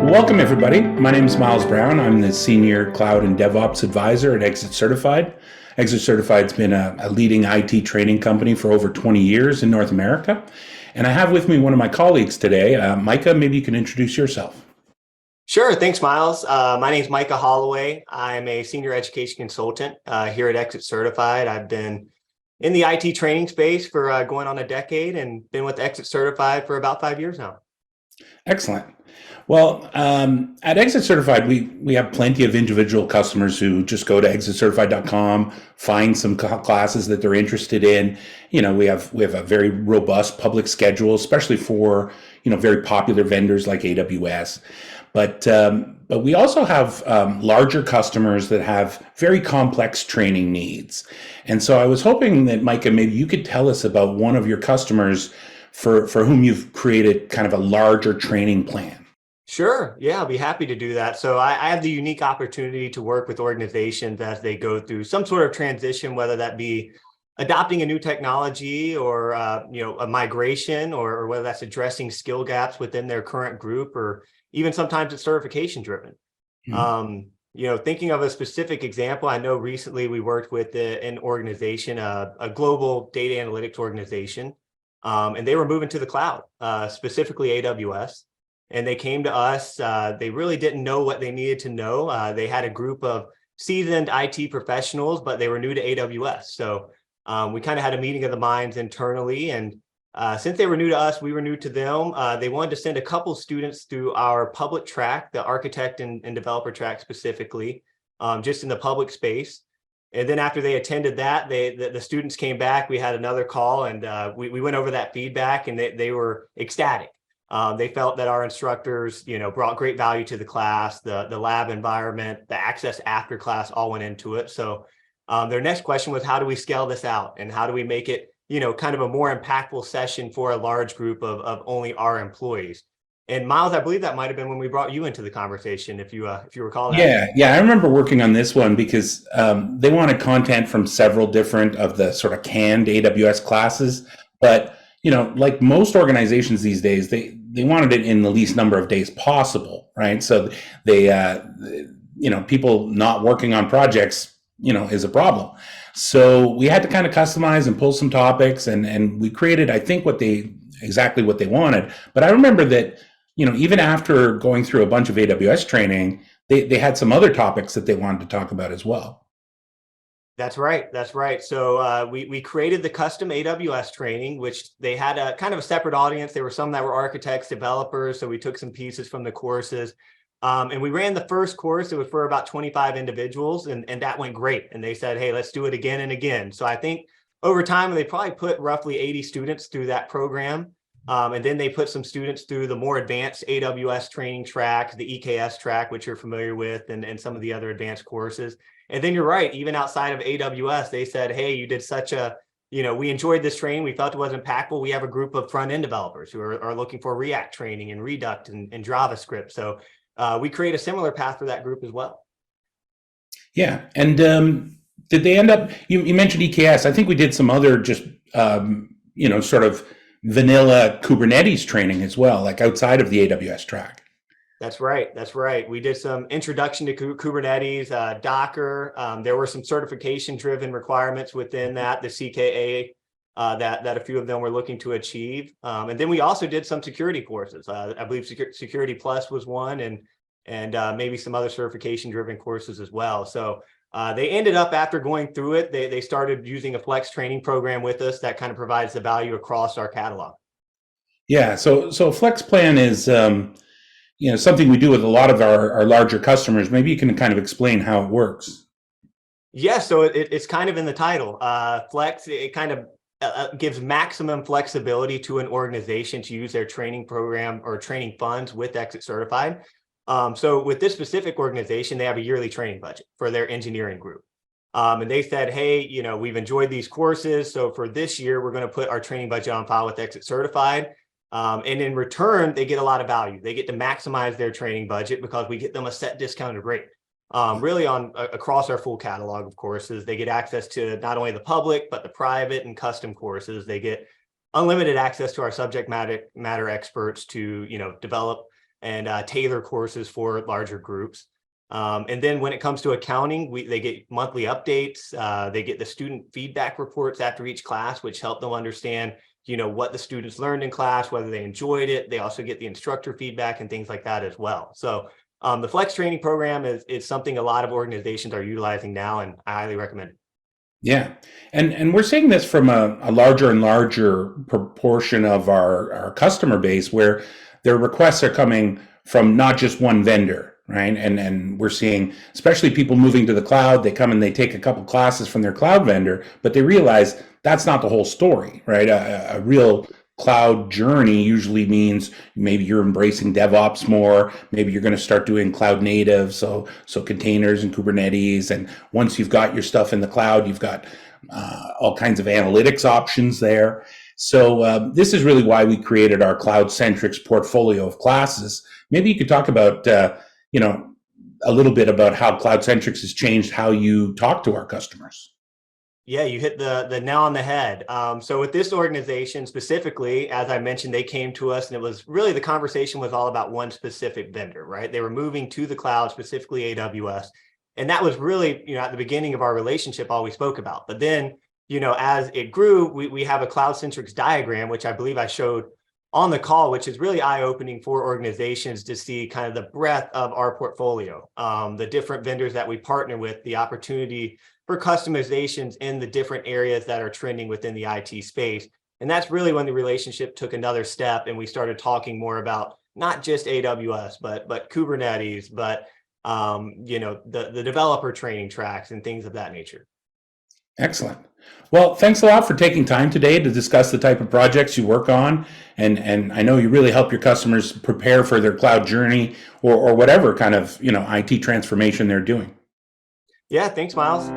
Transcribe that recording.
Welcome, everybody. My name is Miles Brown. I'm the Senior Cloud and DevOps Advisor at ExitCertified. ExitCertified's been a leading IT training company for over 20 years in North America. And I have with me one of my colleagues today. Micah, maybe you can introduce yourself. Sure. Thanks, Miles. My name is Micah Holloway. I'm a senior education consultant here at ExitCertified. I've been in the IT training space for going on a decade and been with ExitCertified for about 5 years now. Excellent. Well, at ExitCertified, we have plenty of individual customers who just go to exitcertified.com, find some classes that they're interested in. You know, we have a very robust public schedule, especially for, very popular vendors like AWS. But we also have larger customers that have very complex training needs. And so I was hoping that, Micah, maybe you could tell us about one of your customers for whom you've created kind of a larger training plan. Sure. Yeah, I'll be happy to do that. So I have the unique opportunity to work with organizations as they go through some sort of transition, whether that be adopting a new technology or a migration, or whether that's addressing skill gaps within their current group, or even sometimes it's certification driven. Mm-hmm. Thinking of a specific example, I know recently we worked with an organization, a global data analytics organization, and they were moving to the cloud, specifically AWS. And they came to us. They really didn't know what they needed to know. They had a group of seasoned IT professionals, but they were new to AWS. So we kind of had a meeting of the minds internally. And since they were new to us, we were new to them. They wanted to send a couple students through our public track, the architect and developer track specifically, just in the public space. And then after they attended that, the students came back. We had another call, and we went over that feedback, and they were ecstatic. They felt that our instructors, brought great value to the class, the lab environment, the access after class all went into it. So their next question was, how do we scale this out? And how do we make it, kind of a more impactful session for a large group of only our employees? And Miles, I believe that might have been when we brought you into the conversation, if you recall that. Yeah. I remember working on this one because they wanted content from several different of the sort of canned AWS classes. But, like most organizations these days, they wanted it in the least number of days possible, right? So they, people not working on projects, is a problem. So we had to kind of customize and pull some topics, and we created, I think, exactly what they wanted. But I remember that, even after going through a bunch of AWS training, they had some other topics that they wanted to talk about as well. That's right. So we created the custom AWS training, which they had a kind of a separate audience. There were some that were architects, developers. So we took some pieces from the courses. And we ran the first course. It was for about 25 individuals, and that went great. And they said, hey, let's do it again and again. So I think over time, they probably put roughly 80 students through that program. And then they put some students through the more advanced AWS training track, the EKS track, which you're familiar with, and some of the other advanced courses. And then you're right, even outside of AWS, they said, hey, you did we enjoyed this training. We felt it was impactful. We have a group of front-end developers who are looking for React training and reduct and JavaScript. So we create a similar path for that group as well. Yeah. And did they end up, you mentioned EKS. I think we did some other just, sort of vanilla Kubernetes training as well, like outside of the AWS track. That's right. We did some introduction to Kubernetes, Docker. There were some certification-driven requirements within that, the CKA, that a few of them were looking to achieve. And then we also did some security courses. I believe Security Plus was one, and maybe some other certification-driven courses as well. So they ended up, after going through it, they started using a Flex training program with us that kind of provides the value across our catalog. Yeah. So Flex Plan is something we do with a lot of our larger customers. Maybe you can kind of explain how it works. Yeah, so it's kind of in the title. Flex, it kind of gives maximum flexibility to an organization to use their training program or training funds with ExitCertified. So with this specific organization, they have a yearly training budget for their engineering group. And they said, hey, we've enjoyed these courses. So for this year, we're going to put our training budget on file with ExitCertified. And in return, they get a lot of value. They get to maximize their training budget because we get them a set discounted rate. Really across our full catalog of courses. They get access to not only the public, but the private and custom courses. They get unlimited access to our subject matter experts to, develop and tailor courses for larger groups. And then when it comes to accounting, they get monthly updates. They get the student feedback reports after each class, which help them understand, what the students learned in class, whether they enjoyed it. They also get the instructor feedback and things like that as well. So the Flex training program is something a lot of organizations are utilizing now, and I highly recommend it. Yeah. And we're seeing this from a larger and larger proportion of our customer base where their requests are coming from not just one vendor, right? And we're seeing, especially people moving to the cloud, they come and they take a couple classes from their cloud vendor, but they realize that's not the whole story, right? A real cloud journey usually means maybe you're embracing DevOps more, maybe you're going to start doing cloud native, so containers and Kubernetes, and once you've got your stuff in the cloud, you've got all kinds of analytics options there. So this is really why we created our cloud-centric portfolio of classes. Maybe you could talk about a little bit about how cloud-centric has changed how you talk to our customers. Yeah, you hit the nail on the head. So with this organization specifically, as I mentioned, they came to us and it was really, the conversation was all about one specific vendor, right? They were moving to the cloud, specifically AWS. And that was really, at the beginning of our relationship, all we spoke about. But then, as it grew, we have a cloud-centric diagram, which I believe I showed on the call, which is really eye-opening for organizations to see kind of the breadth of our portfolio, the different vendors that we partner with, the opportunity for customizations in the different areas that are trending within the IT space. And that's really when the relationship took another step and we started talking more about not just AWS, but Kubernetes, but the developer training tracks and things of that nature. Excellent. Well, thanks a lot for taking time today to discuss the type of projects you work on. And I know you really help your customers prepare for their cloud journey or whatever kind of IT transformation they're doing. Yeah, thanks, Miles.